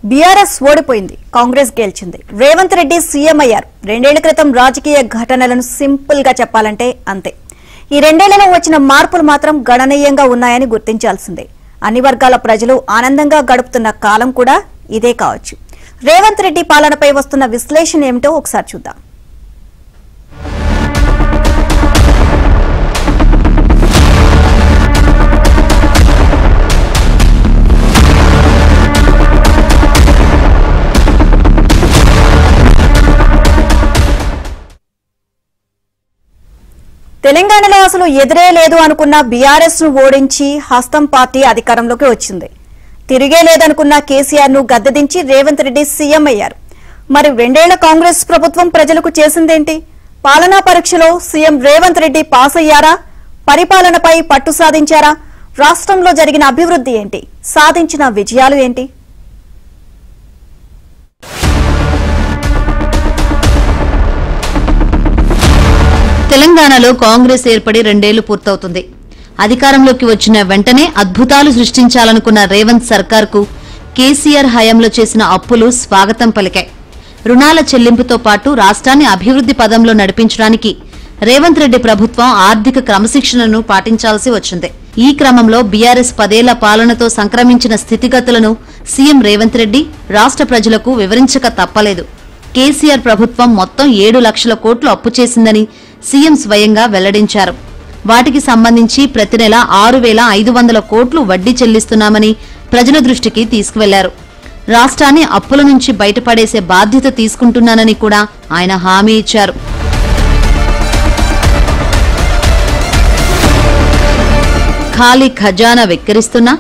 BRS ఓడిపోయింది, కాంగ్రెస్ గెలిచింది. Revanth Reddy CM అయ్యారు. 2 ఏళ్ల క్రితం రాజకీయ ఘటనలను సింపుల్ గా చెప్పాలంటే అంతే. ఈ 2 ఏళ్లలో వచ్చిన మార్పులు మాత్రం గణనీయంగా ఉన్నాయని గుర్తించాల్సిందే. అన్ని వర్గాల ప్రజలు ఆనందంగా గడుపుతున్న కాలం కూడా ఇదే కావచ్చు. రేవంత్ రెడ్డి పాలనపై వస్తున్న విశ్లేషణ ఏమిటో ఒకసారి చూద్దాం. తెలంగాణలో అసలు ఎదురే లేదు అనుకున్న బీఆర్ఎస్ ను ఓడించి హస్తం పార్టీ అధికారంలోకి వచ్చింది. తిరిగే లేదనుకున్న కేసీఆర్ ను గద్దెదించి రేవంత్ రెడ్డి సీఎం అయ్యారు. మరి 2 ఏళ్ల కాంగ్రెస్ ప్రభుత్వం ప్రజలకు చేసిందేంటి? పాలనా పరీక్షలో సీఎం రేవంత్ రెడ్డి పాస్ అయ్యారా? పరిపాలనపై పట్టు సాధించారా? రాష్ట్రంలో జరిగిన అభివృద్ధి ఏంటి? సాధించిన విజయాలు ఏంటి? తెలంగాణలో కాంగ్రెస్ ఏర్పడి 2 ఏళ్లు పూర్తవుతుంది. అధికారంలోకి వచ్చిన వెంటనే అద్భుతాలు సృష్టించాలనుకున్న రేవంత్ సర్కార్కు కేసీఆర్ హయాంలో చేసిన అప్పులు స్వాగతం పలికాయి. రుణాల చెల్లింపుతో పాటు రాష్ట్రాన్ని అభివృద్ధి పదంలో నడిపించడానికి రేవంత్ రెడ్డి ప్రభుత్వం ఆర్థిక క్రమశిక్షణను పాటించాల్సి వచ్చింది. ఈ క్రమంలో బీఆర్ఎస్ 10 ఏళ్ల పాలనతో సంక్రమించిన స్థితిగతులను సీఎం రేవంత్ రెడ్డి రాష్ట్ర ప్రజలకు వివరించక తప్పలేదు. కేసీఆర్ ప్రభుత్వం మొత్తం 7 లక్షల కోట్లు అప్పు చేసిందని సీఎం స్వయంగా వెల్లడించారు. వాటికి సంబంధించి ప్రతి నెల 6,500 కోట్లు వడ్డీ చెల్లిస్తున్నామని ప్రజల దృష్టికి తీసుకువెళ్లారు. రాష్ట్రాన్ని అప్పుల నుంచి బయటపడేసే బాధ్యత తీసుకుంటున్నానని కూడా ఆయన హామీ ఇచ్చారు. ఖాళీ ఖజానా వెక్కిరిస్తున్నా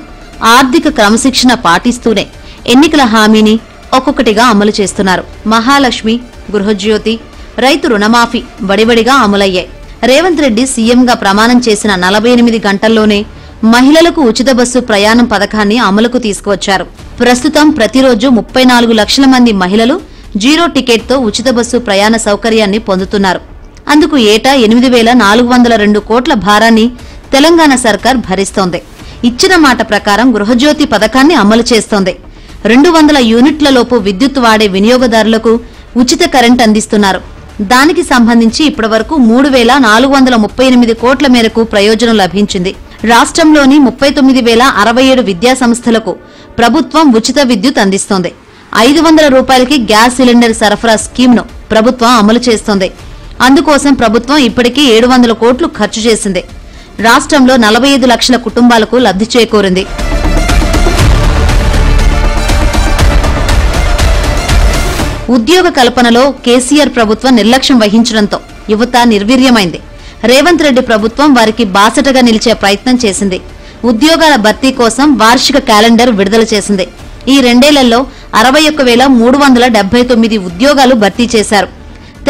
ఆర్థిక క్రమశిక్షణ పాటిస్తూనే ఎన్నికల హామీని ఒక్కొక్కటిగా అమలు చేస్తున్నారు. మహాలక్ష్మి, గృహజ్యోతి, రైతు రుణమాఫీ వడివడిగా అమలయ్యాయి. రేవంత్ రెడ్డి సీఎంగా ప్రమాణం చేసిన 48 గంటల్లోనే మహిళలకు ఉచిత బస్సు ప్రయాణం పథకాన్ని అమలుకు తీసుకువచ్చారు. ప్రస్తుతం ప్రతిరోజు 34 లక్షల మంది మహిళలు 0 టికెట్తో ఉచిత బస్సు ప్రయాణ సౌకర్యాన్ని పొందుతున్నారు. అందుకు ఏటా 8,402 కోట్ల భారాన్ని తెలంగాణ సర్కార్ భరిస్తోంది. ఇచ్చిన మాట ప్రకారం గృహజ్యోతి పథకాన్ని అమలు చేస్తోంది. 200 యూనిట్ల లోపు విద్యుత్ వాడే వినియోగదారులకు ఉచిత కరెంట్ అందిస్తున్నారు. దానికి సంబంధించి ఇప్పటివరకు 3,438 కోట్ల మేరకు ప్రయోజనం లభించింది. రాష్ట్రంలోని 39,067 విద్యా సంస్థలకు ప్రభుత్వం ఉచిత విద్యుత్ అందిస్తోంది. 500 రూపాయలకి గ్యాస్ సిలిండర్ సరఫరా స్కీమ్ను ప్రభుత్వం అమలు చేస్తోంది. అందుకోసం ప్రభుత్వం ఇప్పటికీ 700 కోట్లు ఖర్చు చేసింది. రాష్ట్రంలో 45 లక్షల కుటుంబాలకు లబ్ధి చేకూరింది. ఉద్యోగ కల్పనలో కేసీఆర్ ప్రభుత్వం నిర్లక్ష్యం వహించడంతో యువత నిర్వీర్యమైంది. రేవంత్ రెడ్డి ప్రభుత్వం వారికి బాసటగా నిలిచే ప్రయత్నం చేసింది. ఉద్యోగాల భర్తీ కోసం వార్షిక క్యాలెండర్ విడుదల చేసింది. ఈ 2 ఏళ్లలో 61,379 ఉద్యోగాలు భర్తీ చేశారు.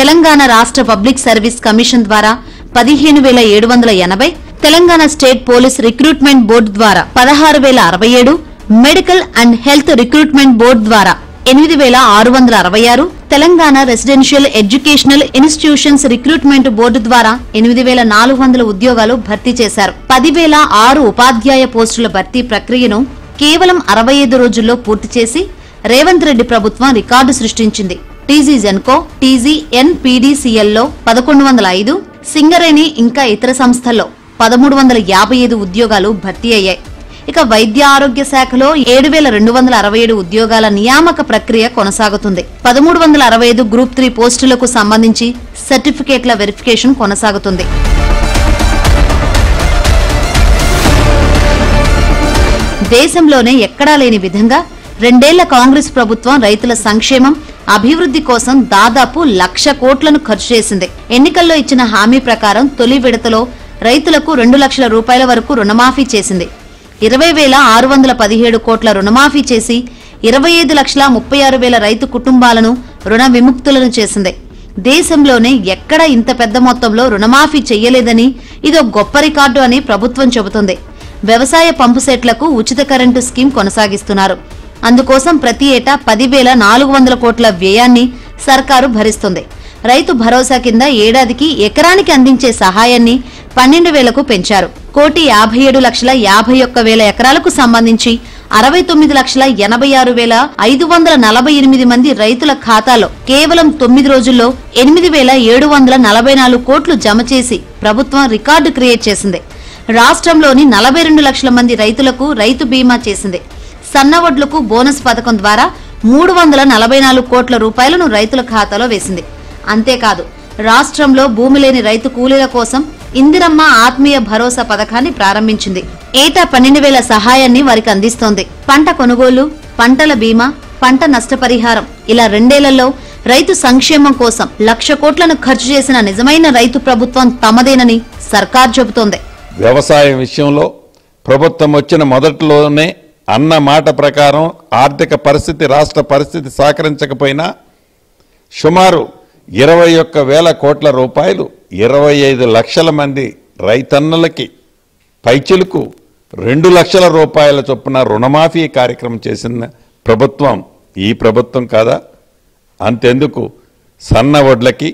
తెలంగాణ రాష్ట్ర పబ్లిక్ సర్వీస్ కమిషన్ ద్వారా 15,780, Telangana state police recruitment board ద్వారా 16,067, medical and health recruitment board ద్వారా 8,666, Telangana residential educational institutions recruitment board ద్వారా 8,400 ఉద్యోగాలు భర్తీ చేశారు. 10,006 ఉపాధ్యాయ పోస్టుల భర్తీ ప్రక్రియను కేవలం 65 రోజుల్లో పూర్తి చేసి రేవంత్ రెడ్డి ప్రభుత్వం రికార్డు సృష్టించింది. టీజీ జెన్కో, టీజీ ఎన్పీడీసీఎల్లో 1105, సింగరేణి ఇంకా ఇతర సంస్థల్లో 1355 ఉద్యోగాలు భర్తీ అయ్యాయి. ఇక వైద్య ఆరోగ్య శాఖలో 7,267 ఉద్యోగాల నియామక ప్రక్రియ కొనసాగుతుంది. 1365 గ్రూప్ 3 పోస్టులకు సంబంధించి సర్టిఫికేట్ల వెరిఫికేషన్ కొనసాగుతుంది. దేశంలోనే ఎక్కడా లేని విధంగా 2 ఏళ్ల కాంగ్రెస్ ప్రభుత్వం రైతుల సంక్షేమం, అభివృద్ధి కోసం దాదాపు 1,00,000 కోట్లను ఖర్చు చేసింది. ఎన్నికల్లో ఇచ్చిన హామీ ప్రకారం తొలి విడతలో రైతులకు 2 లక్షల రూపాయల వరకు రుణమాఫీ చేసింది. 20,617 కోట్ల రుణమాఫీ చేసి 25,36,000 రైతు కుటుంబాలను రుణ విముక్తులను చేసింది. దేశంలోనే ఎక్కడ ఇంత పెద్ద మొత్తంలో రుణమాఫీ చెయ్యలేదని ఇదో గొప్ప రికార్డు అని ప్రభుత్వం చెబుతోంది. వ్యవసాయ పంపు సెట్లకు ఉచిత కరెంటు స్కీమ్ కొనసాగిస్తున్నారు. అందుకోసం ప్రతి ఏటా 10,400 కోట్ల వ్యయాన్ని సర్కారు భరిస్తుంది. రైతు భరోసా కింద ఏడాదికి ఎకరానికి అందించే సహాయాన్ని 12,000కు పెంచారు. 1,57,51,000 ఎకరాలకు సంబంధించి 69,86,548 మంది రైతుల ఖాతాలో కేవలం 9 రోజుల్లో 8,744 కోట్లు జమ చేసి ప్రభుత్వం రికార్డు క్రియేట్ చేసింది. రాష్ట్రంలోని 42 లక్షల మంది రైతులకు రైతు బీమా చేసింది. సన్నవడ్లకు బోనస్ పథకం ద్వారా 344 కోట్ల రూపాయలను రైతుల ఖాతాలో వేసింది. అంతేకాదు, రాష్ట్రంలో భూమి లేని రైతు కూలీల కోసం ఇందిరమ్మ ఆత్మీయ భరోసా పథకాన్ని ప్రారంభించింది. ఏటా 12,000 సహాయాన్ని వారికి అందిస్తోంది. పంట కొనుగోలు, పంటల బీమా, పంట నష్టపరిహారం ఇలా 2 ఏళ్లలో రైతు సంక్షేమం కోసం 1,00,000 కోట్లను ఖర్చు చేసిన నిజమైన రైతు ప్రభుత్వం తమదేనని సర్కార్ చెబుతోంది. వ్యవసాయం విషయంలో ప్రభుత్వం వచ్చిన మొదట్లోనే అన్న మాట ప్రకారం ఆర్థిక పరిస్థితి, రాష్ట్ర పరిస్థితి సహకరించకపోయినా సుమారు 21,000 కోట్ల రూపాయలు 25 లక్షల మంది రైతన్నలకి పైచిలుకు 2 లక్షల రూపాయల చొప్పున రుణమాఫీ కార్యక్రమం చేసిన ప్రభుత్వం ఈ ప్రభుత్వం కాదా? అంతెందుకు, సన్న వడ్లకి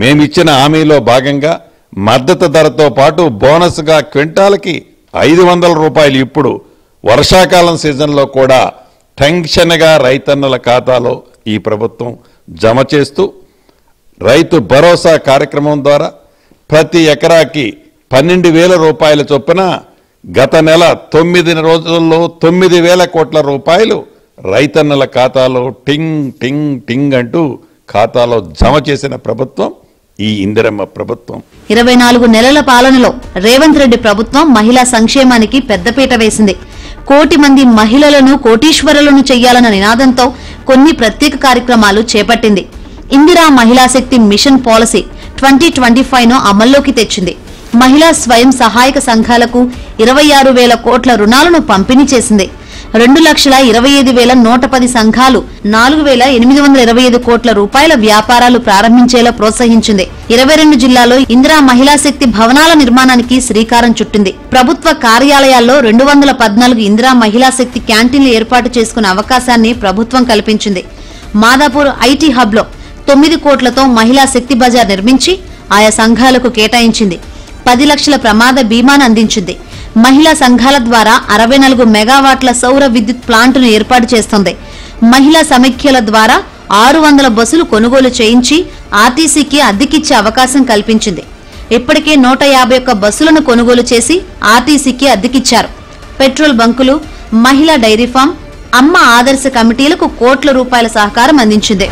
మేమిచ్చిన హామీలో భాగంగా మద్దతు ధరతో పాటు బోనస్గా క్వింటాల్కి 500 రూపాయలు ఇప్పుడు వర్షాకాలం సీజన్లో కూడా టెన్షన్గా రైతన్నల ఖాతాలో ఈ ప్రభుత్వం జమ చేస్తూ రైతు భరోసా కార్యక్రమం ద్వారా ప్రతి ఎకరాకి 12,000 రూపాయల చొప్పున గత నెల 9 రోజుల్లో 9,000 కోట్ల రూపాయలు రైతన్నల ఖాతాలో టింగ్ టింగ్ టింగ్ అంటూ ఖాతాలో జమ చేసిన ప్రభుత్వం ఈ ఇందిరమ్మ ప్రభుత్వం. 24 నెలల పాలనలో రేవంత్ రెడ్డి ప్రభుత్వం మహిళా సంక్షేమానికి పెద్దపీట వేసింది. 1 కోటి మంది మహిళలను కోటీశ్వరులను చెయ్యాలన్న నినాదంతో కొన్ని ప్రత్యేక కార్యక్రమాలు చేపట్టింది. ఇందిరా మహిళా శక్తి మిషన్ పాలసీ 2025ను అమల్లోకి తెచ్చింది. మహిళా స్వయం సహాయక సంఘాలకు 26,000 కోట్ల రుణాలను పంపిణీ చేసింది. 2,25,110 సంఘాలు 4,825 కోట్ల రూపాయల వ్యాపారాలు ప్రారంభించేలా ప్రోత్సహించింది. 22 జిల్లాల్లో ఇందిరా మహిళా శక్తి భవనాల నిర్మాణానికి శ్రీకారం చుట్టింది. ప్రభుత్వ కార్యాలయాల్లో 214 ఇందిరా మహిళా శక్తి క్యాంటీన్లు ఏర్పాటు చేసుకునే అవకాశాన్ని ప్రభుత్వం కల్పించింది. మాదాపూర్ ఐటీ హబ్ లో 9 కోట్లతో మహిళా శక్తి బజార్ నిర్మించి ఆయా సంఘాలకు కేటాయించింది. 10 లక్షల ప్రమాద బీమాను అందించింది. మహిళా సంఘాల ద్వారా 64 మెగావాట్ల సౌర విద్యుత్ ప్లాంటును ఏర్పాటు చేస్తోంది. మహిళా సమైక్యల ద్వారా 600 బస్సులు కొనుగోలు చేయించి ఆర్టీసీకి అద్దెకిచ్చే అవకాశం కల్పించింది. ఇప్పటికే 151 బస్సులను కొనుగోలు చేసి ఆర్టీసీకి అద్దెకిచ్చారు. పెట్రోల్ బంకులు, మహిళా డైరీ ఫామ్, అమ్మ ఆదర్శ కమిటీలకు కోట్ల రూపాయల సహకారం అందించింది.